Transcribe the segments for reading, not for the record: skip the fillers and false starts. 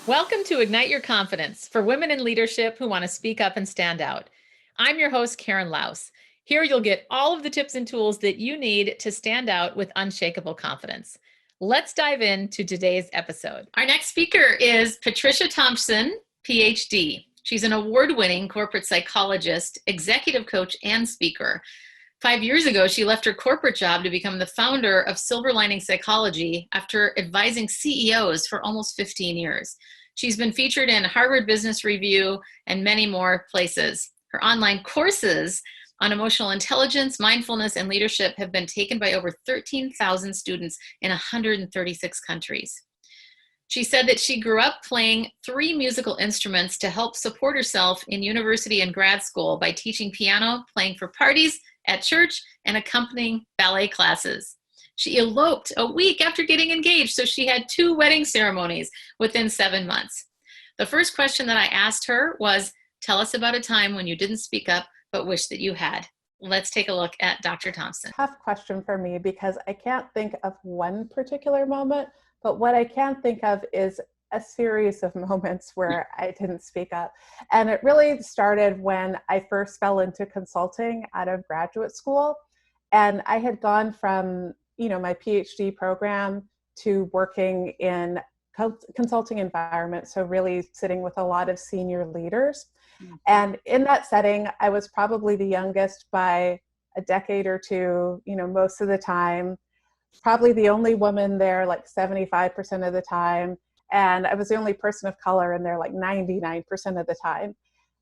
Welcome to Ignite Your Confidence for women in leadership who want to speak up and stand out. I'm your host, Karen Laus. Here you'll get all of the tips and tools that you need to stand out with unshakable confidence. Let's dive into today's episode. Our next speaker is Patricia Thompson, PhD. She's an award-winning corporate psychologist, executive coach, and speaker. 5 years ago, she left her corporate job to become the founder of Silver Lining Psychology after advising CEOs for almost 15 years. She's been featured in Harvard Business Review and many more places. Her online courses on emotional intelligence, mindfulness, and leadership have been taken by over 13,000 students in 136 countries. She said that she grew up playing 3 musical instruments to help support herself in university and grad school by teaching piano, playing for parties, at church, and accompanying ballet classes. She eloped a week after getting engaged, so she had 2 wedding ceremonies within 7 months. The first question that I asked her was, tell us about a time when you didn't speak up but wish that you had. Let's take a look at Dr. Thompson. Tough question for me because I can't think of one particular moment, but what I can think of is a series of moments where I didn't speak up. And it really started when I first fell into consulting out of graduate school. And I had gone from, my PhD program to working in consulting environment. So really sitting with a lot of senior leaders. Mm-hmm. And in that setting, I was probably the youngest by a decade or two, most of the time, probably the only woman there, like 75% of the time. And I was the only person of color in there like 99% of the time.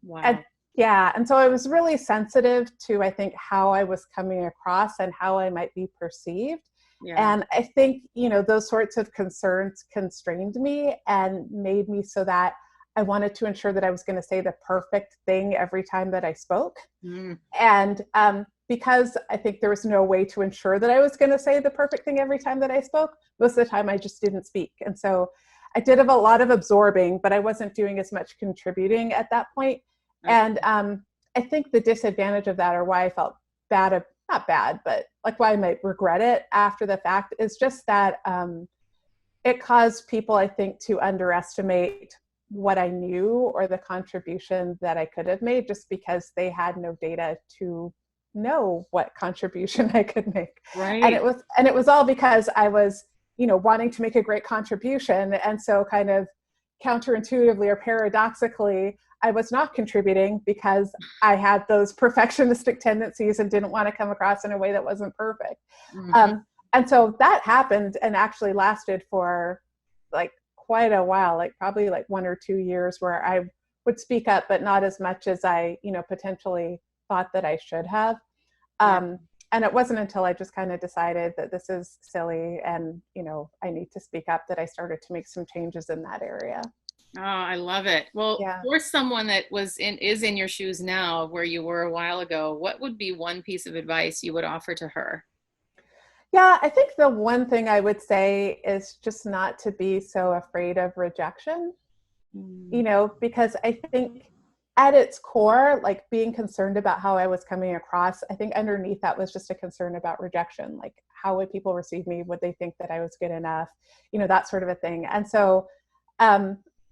Wow. And so I was really sensitive to, I think, how I was coming across and how I might be perceived. Yeah. And I think, those sorts of concerns constrained me and made me so that I wanted to ensure that I was going to say the perfect thing every time that I spoke. Mm. And because I think there was no way to ensure that I was going to say the perfect thing every time that I spoke, most of the time I just didn't speak. And so I did have a lot of absorbing, but I wasn't doing as much contributing at that point. Okay. And I think the disadvantage of that, or why I felt bad, not bad, but like why I might regret it after the fact, is just that it caused people, I think, to underestimate what I knew or the contribution that I could have made, just because they had no data to know what contribution I could make. Right. And it was all because I was wanting to make a great contribution. And so kind of counterintuitively or paradoxically, I was not contributing because I had those perfectionistic tendencies and didn't want to come across in a way that wasn't perfect. Mm-hmm. And so that happened and actually lasted for like quite a while, like probably like 1 or 2 years, where I would speak up, but not as much as I, potentially thought that I should have. Yeah. And it wasn't until I just kind of decided that this is silly and, I need to speak up, that I started to make some changes in that area. Oh, I love it. Well, yeah. For someone that is in your shoes now, where you were a while ago, what would be one piece of advice you would offer to her? Yeah, I think the one thing I would say is just not to be so afraid of rejection, because I think at its core, like being concerned about how I was coming across, I think underneath that was just a concern about rejection. Like, how would people receive me? Would they think that I was good enough? That sort of a thing. And so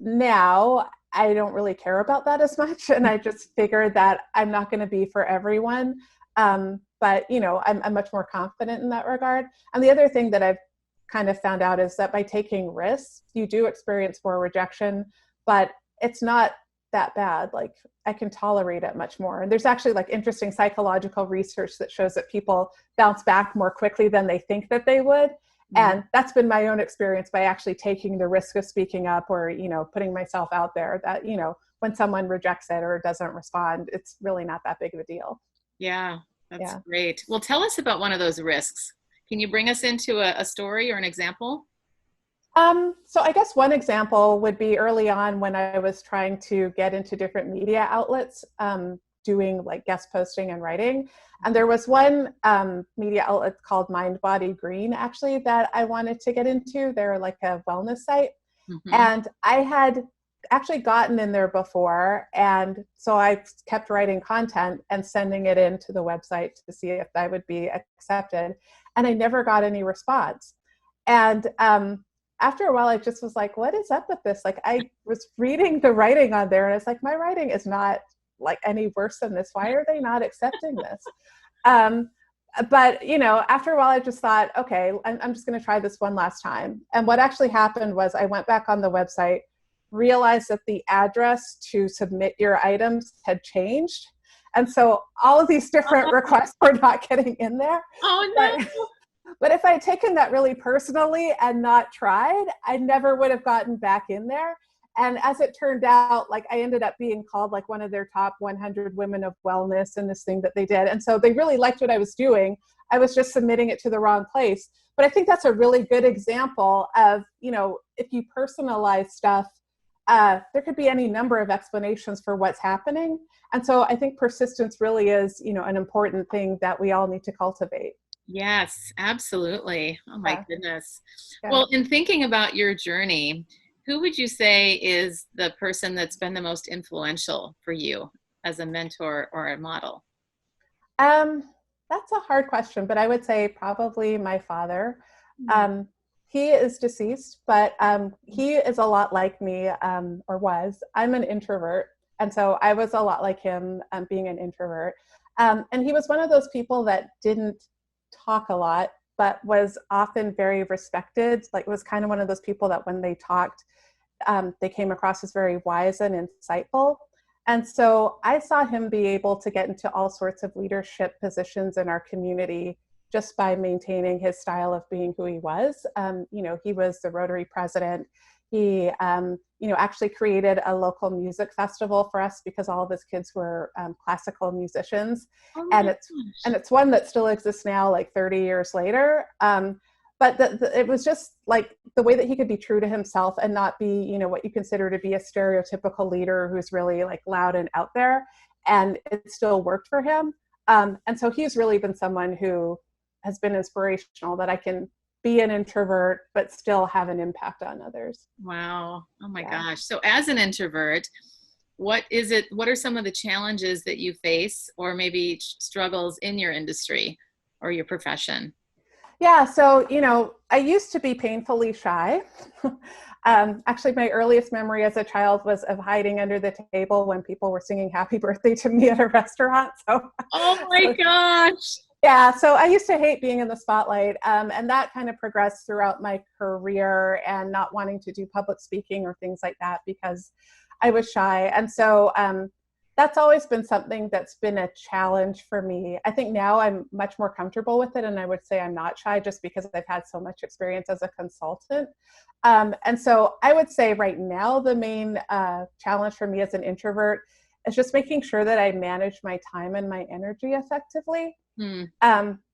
now I don't really care about that as much. And I just figured that I'm not going to be for everyone. But, I'm much more confident in that regard. And the other thing that I've kind of found out is that by taking risks, you do experience more rejection, but it's not that bad. Like, I can tolerate it much more. And there's actually like interesting psychological research that shows that people bounce back more quickly than they think that they would. Mm-hmm. And that's been my own experience by actually taking the risk of speaking up or, putting myself out there, that, when someone rejects it or doesn't respond, it's really not that big of a deal. Yeah, that's great. Well, tell us about one of those risks. Can you bring us into a story or an example? So I guess one example would be early on when I was trying to get into different media outlets, doing like guest posting and writing. And there was one media outlet called Mind Body Green, actually, that I wanted to get into. They're like a wellness site. Mm-hmm. And I had actually gotten in there before. And so I kept writing content and sending it into the website to see if I would be accepted. And I never got any response. And after a while, I just was like, what is up with this? Like, I was reading the writing on there and it's like, my writing is not like any worse than this. Why are they not accepting this? But, after a while, I just thought, okay, I'm just going to try this one last time. And what actually happened was I went back on the website, realized that the address to submit your items had changed. And so all of these different requests were not getting in there. Oh, no. But if I had taken that really personally and not tried, I never would have gotten back in there. And as it turned out, like I ended up being called like one of their top 100 women of wellness in this thing that they did. And so they really liked what I was doing. I was just submitting it to the wrong place. But I think that's a really good example of, if you personalize stuff, there could be any number of explanations for what's happening. And so I think persistence really is, an important thing that we all need to cultivate. Yes, absolutely. Oh my goodness. Yeah. Well, in thinking about your journey, who would you say is the person that's been the most influential for you as a mentor or a model? That's a hard question, but I would say probably my father. He is deceased, but he is a lot like me, or was. I'm an introvert. And so I was a lot like him, being an introvert. And he was one of those people that didn't talk a lot, but was often very respected. Like, was kind of one of those people that when they talked, they came across as very wise and insightful. And so I saw him be able to get into all sorts of leadership positions in our community just by maintaining his style of being who he was. He was the Rotary president. He, actually created a local music festival for us because all of his kids were classical musicians. Oh and my it's one that still exists now, like 30 years later. But it was just like the way that he could be true to himself and not be, what you consider to be a stereotypical leader who's really like loud and out there. And it still worked for him. And so he's really been someone who has been inspirational, that I can be an introvert, but still have an impact on others. Wow. Oh my gosh. So as an introvert, what are some of the challenges that you face, or maybe struggles in your industry or your profession? Yeah. So, I used to be painfully shy. Actually, my earliest memory as a child was of hiding under the table when people were singing happy birthday to me at a restaurant. Oh my gosh. Yeah, so I used to hate being in the spotlight, and that kind of progressed throughout my career, and not wanting to do public speaking or things like that because I was shy. And so that's always been something that's been a challenge for me. I think now I'm much more comfortable with it, and I would say I'm not shy just because I've had so much experience as a consultant. And so I would say right now the main challenge for me as an introvert is just making sure that I manage my time and my energy effectively.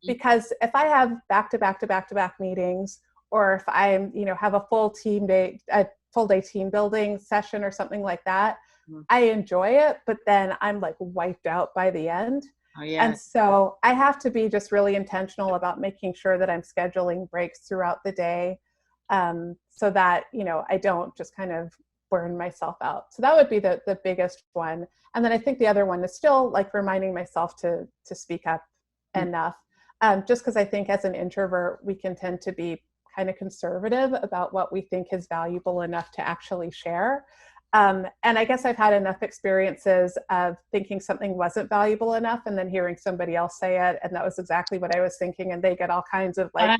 Because if I have back-to-back meetings, or if I, have a full day team building session or something like that, I enjoy it, but then I'm like wiped out by the end. Oh, yeah. And so I have to be just really intentional about making sure that I'm scheduling breaks throughout the day, so that, I don't just kind of burn myself out. So that would be the biggest one. And then I think the other one is still like reminding myself to speak up enough, just because I think as an introvert, we can tend to be kind of conservative about what we think is valuable enough to actually share. And I guess I've had enough experiences of thinking something wasn't valuable enough and then hearing somebody else say it, and that was exactly what I was thinking, and they get all kinds of like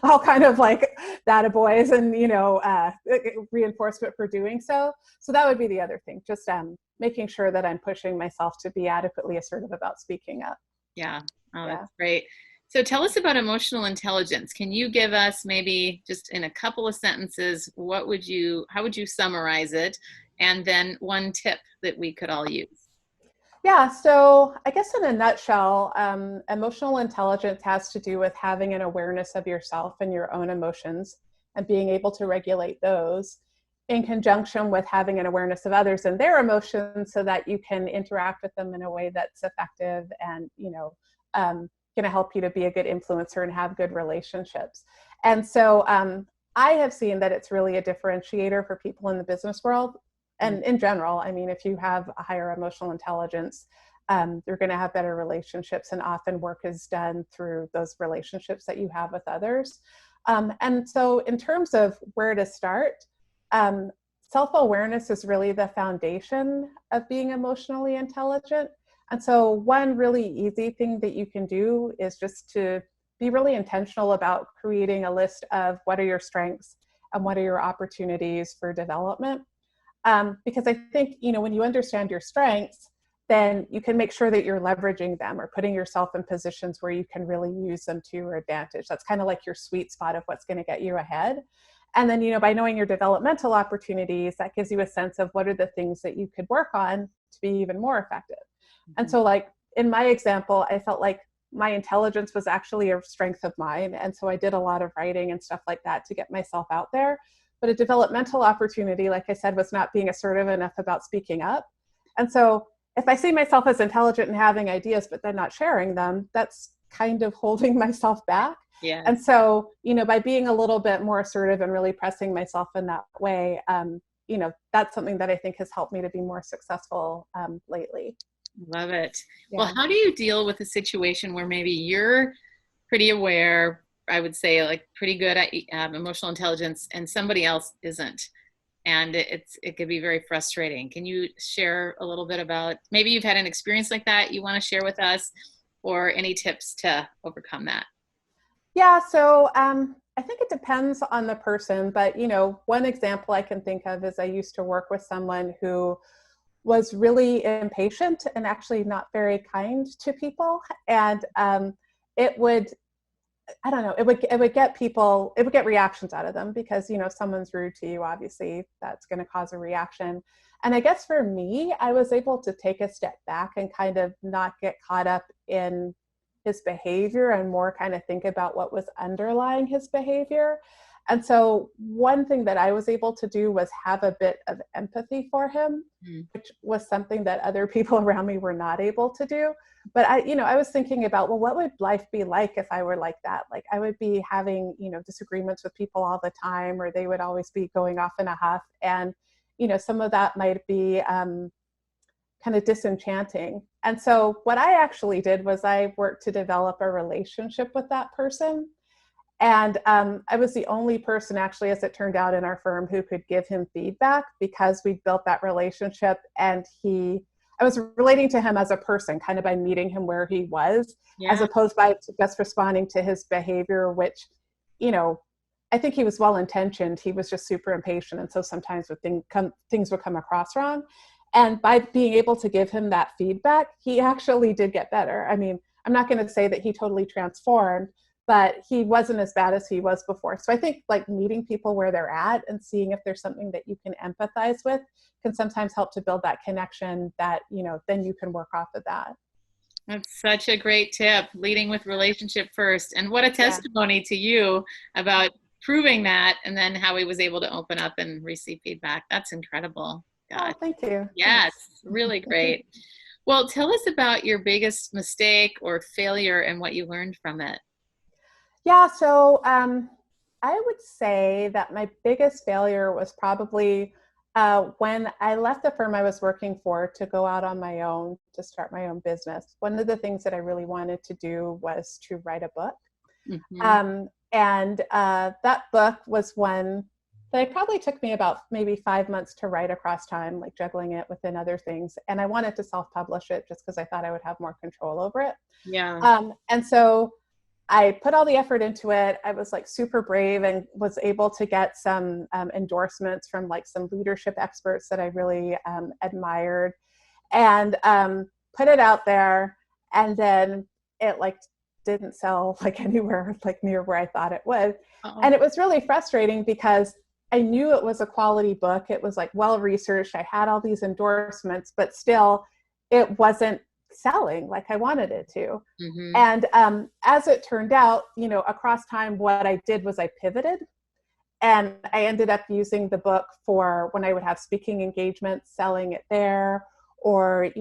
all kind of like data boys and reinforcement for doing so. So that would be the other thing, just making sure that I'm pushing myself to be adequately assertive about speaking up. Yeah. Oh, that's great. So tell us about emotional intelligence. Can you give us maybe just in a couple of sentences, how would you summarize it? And then one tip that we could all use. Yeah, so I guess in a nutshell, emotional intelligence has to do with having an awareness of yourself and your own emotions and being able to regulate those in conjunction with having an awareness of others and their emotions so that you can interact with them in a way that's effective and, going to help you to be a good influencer and have good relationships. And so I have seen that it's really a differentiator for people in the business world. And in general, I mean, if you have a higher emotional intelligence, you're going to have better relationships, and often work is done through those relationships that you have with others. And so in terms of where to start, self-awareness is really the foundation of being emotionally intelligent. And so one really easy thing that you can do is just to be really intentional about creating a list of what are your strengths and what are your opportunities for development. Because I think, when you understand your strengths, then you can make sure that you're leveraging them or putting yourself in positions where you can really use them to your advantage. That's kind of like your sweet spot of what's going to get you ahead. And then, by knowing your developmental opportunities, that gives you a sense of what are the things that you could work on to be even more effective. And so like in my example, I felt like my intelligence was actually a strength of mine. And so I did a lot of writing and stuff like that to get myself out there. But a developmental opportunity, like I said, was not being assertive enough about speaking up. And so if I see myself as intelligent and having ideas, but then not sharing them, that's kind of holding myself back. Yeah. And so, by being a little bit more assertive and really pressing myself in that way, that's something that I think has helped me to be more successful lately. Love it. Yeah. Well, how do you deal with a situation where maybe you're pretty aware, I would say like pretty good at emotional intelligence, and somebody else isn't? And it could be very frustrating. Can you share a little bit about, maybe you've had an experience like that you want to share with us, or any tips to overcome that? Yeah, so I think it depends on the person, but one example I can think of is I used to work with someone who was really impatient and actually not very kind to people. And it would, I don't know, it would get reactions out of them because, if someone's rude to you, obviously that's going to cause a reaction. And I guess for me, I was able to take a step back and kind of not get caught up in his behavior and more kind of think about what was underlying his behavior. And so one thing that I was able to do was have a bit of empathy for him, which was something that other people around me were not able to do. But I was thinking about, well, what would life be like if I were like that? Like I would be having, disagreements with people all the time, or they would always be going off in a huff. And, some of that might be kind of disenchanting. And so what I actually did was I worked to develop a relationship with that person. And I was the only person, actually, as it turned out, in our firm who could give him feedback because we built that relationship. And I was relating to him as a person, kind of by meeting him where he was, as opposed by just responding to his behavior, which, I think he was well-intentioned. He was just super impatient. And so sometimes things would come across wrong. And by being able to give him that feedback, he actually did get better. I mean, I'm not going to say that he totally transformed, but he wasn't as bad as he was before. So I think like meeting people where they're at and seeing if there's something that you can empathize with can sometimes help to build that connection that, then you can work off of that. That's such a great tip, leading with relationship first. And what a testimony to you about proving that, and then how he was able to open up and receive feedback. That's incredible. Oh, thank you. Yes, really great. Well, tell us about your biggest mistake or failure and what you learned from it. Yeah, so I would say that my biggest failure was probably when I left the firm I was working for to go out on my own, to start my own business. One of the things that I really wanted to do was to write a book. And that book was one that it probably took me about maybe 5 months to write across time, like juggling it within other things. And I wanted to self-publish it just because I thought I would have more control over it. And so I put all the effort into it. I was like super brave and was able to get some endorsements from like some leadership experts that I really admired, and put it out there. And then it like didn't sell like anywhere like near where I thought it would. And it was really frustrating because I knew it was a quality book. It was like well-researched. I had all these endorsements, but still it wasn't selling like I wanted it to. And as it turned out, across time, what I did was I pivoted, and I ended up using the book for when I would have speaking engagements, selling it there, or,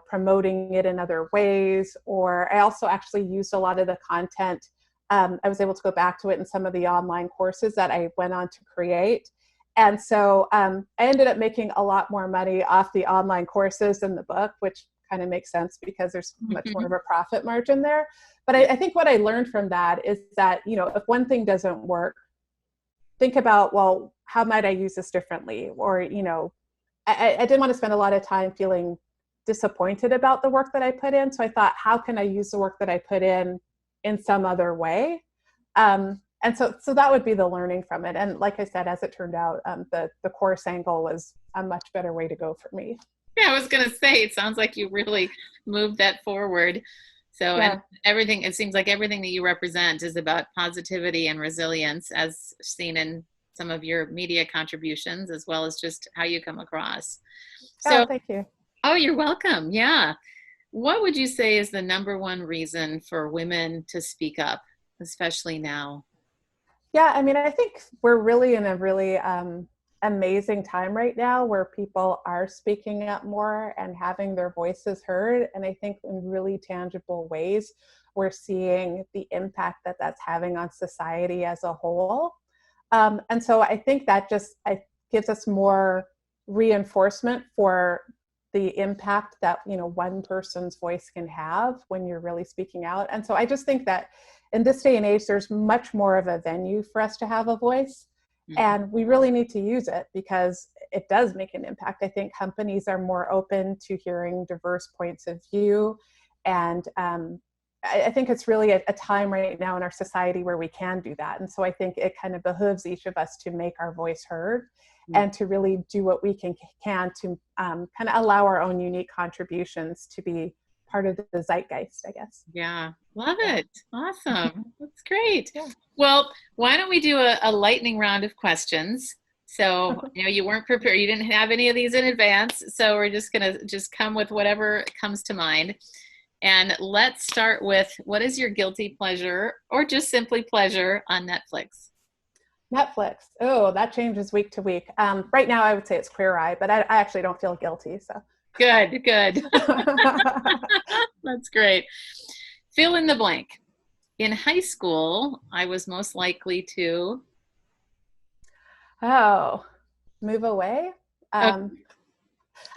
promoting it in other ways. Or I also actually used a lot of the content. I was able to go back to it in some of the online courses that I went on to create. And so I ended up making a lot more money off the online courses than the book, which kind of makes sense because there's much more of a profit margin there. But I think what I learned from that is that, if one thing doesn't work, think about, well, how might I use this differently? Or, I didn't want to spend a lot of time feeling disappointed about the work that I put in. So I thought, how can I use the work that I put in some other way? And so that would be the learning from it. And like I said, as it turned out, the course angle was a much better way to go for me. Yeah, I was going to say, it sounds like you really moved that forward. So, Yeah. and everything, it seems like everything that you represent is about positivity and resilience, as seen in some of your media contributions, as well as just how you come across. So, Oh, thank you. Oh, you're welcome. Yeah. What would you say is the number one reason for women to speak up, especially now? Yeah, I mean, I think we're really in a really amazing time right now where people are speaking up more and having their voices heard. And I think in really tangible ways, we're seeing the impact that that's having on society as a whole. And so I think that just gives us more reinforcement for the impact that one person's voice can have when you're really speaking out. And so I just think that in this day and age, there's much more of a venue for us to have a voice. And we really need to use it because it does make an impact. I think companies are more open to hearing diverse points of view. And I think it's really a time right now in our society where we can do that. And so I think it kind of behooves each of us to make our voice heard and to really do what we can to kind of allow our own unique contributions to be part of the zeitgeist, I guess. Yeah, love it. Awesome. That's great. Yeah. Well, why don't we do a lightning round of questions? So, you weren't prepared. You didn't have any of these in advance. So we're just going to come with whatever comes to mind. And let's start with, what is your guilty pleasure or just simply pleasure on Netflix? Netflix. Oh, that changes week to week. Right now, I would say it's Queer Eye, but I actually don't feel guilty. So good. That's great. Fill in the blank. In high school, I was most likely to move away. Okay.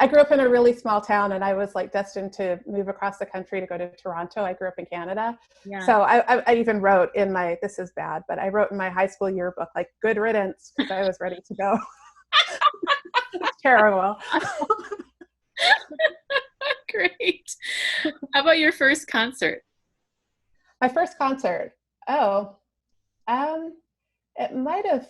I grew up in a really small town and I was like destined to move across the country to go to Toronto. I grew up in Canada. Yeah. So I even wrote in this is bad, but I wrote in my high school yearbook, like, good riddance, because I was ready to go. It's terrible. Great. How about your first concert? My first concert. It might have,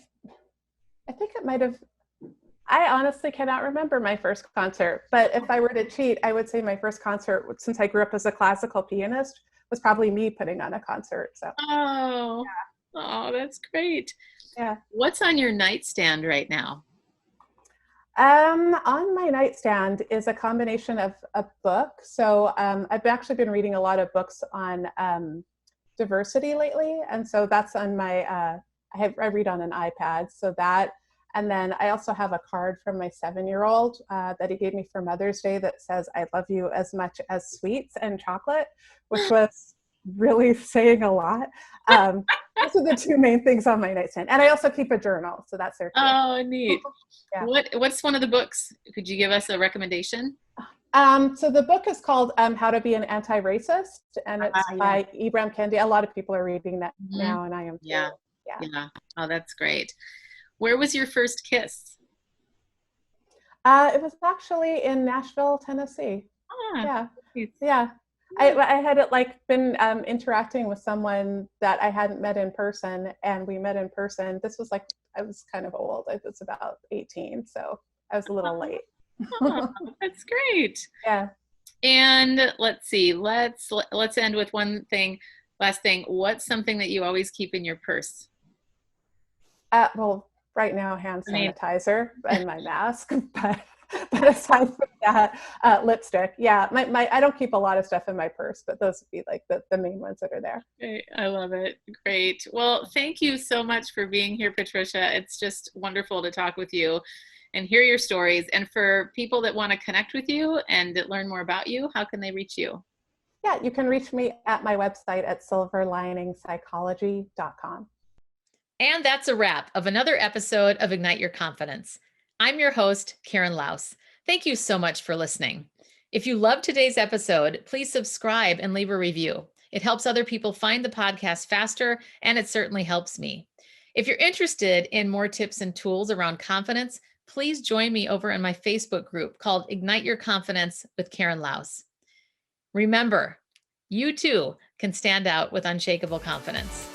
I honestly cannot remember my first concert, but if I were to cheat, I would say my first concert, since I grew up as a classical pianist, was probably me putting on a concert. So. Oh, yeah. Oh, that's great. Yeah. What's on your nightstand right now? On my nightstand is a combination of a book. So I've actually been reading a lot of books on diversity lately. And so that's on my, I read on an iPad. So that, and then I also have a card from my 7-year-old that he gave me for Mother's Day that says, "I love you as much as sweets and chocolate," which was really saying a lot. Those are the two main things on my nightstand. And I also keep a journal, so that's there too. Oh, neat. Yeah. What's one of the books? Could you give us a recommendation? So the book is called How to Be an Antiracist, and it's by Ibram Kendi. A lot of people are reading that now, and I am too. Yeah. Oh, that's great. Where was your first kiss? It was actually in Nashville, Tennessee. Yeah. I had been interacting with someone that I hadn't met in person, and we met in person. This was I was kind of old. I was about 18, so I was a little late. Oh, that's great. Yeah. And let's see. Let's end with one thing. Last thing. What's something that you always keep in your purse? Well, right now, hand sanitizer and my mask, but aside from that, lipstick. Yeah, I don't keep a lot of stuff in my purse, but those would be the main ones that are there. Okay, I love it. Great. Well, thank you so much for being here, Patricia. It's just wonderful to talk with you and hear your stories. And for people that want to connect with you and learn more about you, how can they reach you? Yeah, you can reach me at my website at silverliningpsychology.com. And that's a wrap of another episode of Ignite Your Confidence. I'm your host, Karen Laus. Thank you so much for listening. If you loved today's episode, please subscribe and leave a review. It helps other people find the podcast faster, and it certainly helps me. If you're interested in more tips and tools around confidence, please join me over in my Facebook group called Ignite Your Confidence with Karen Laus. Remember, you too can stand out with unshakable confidence.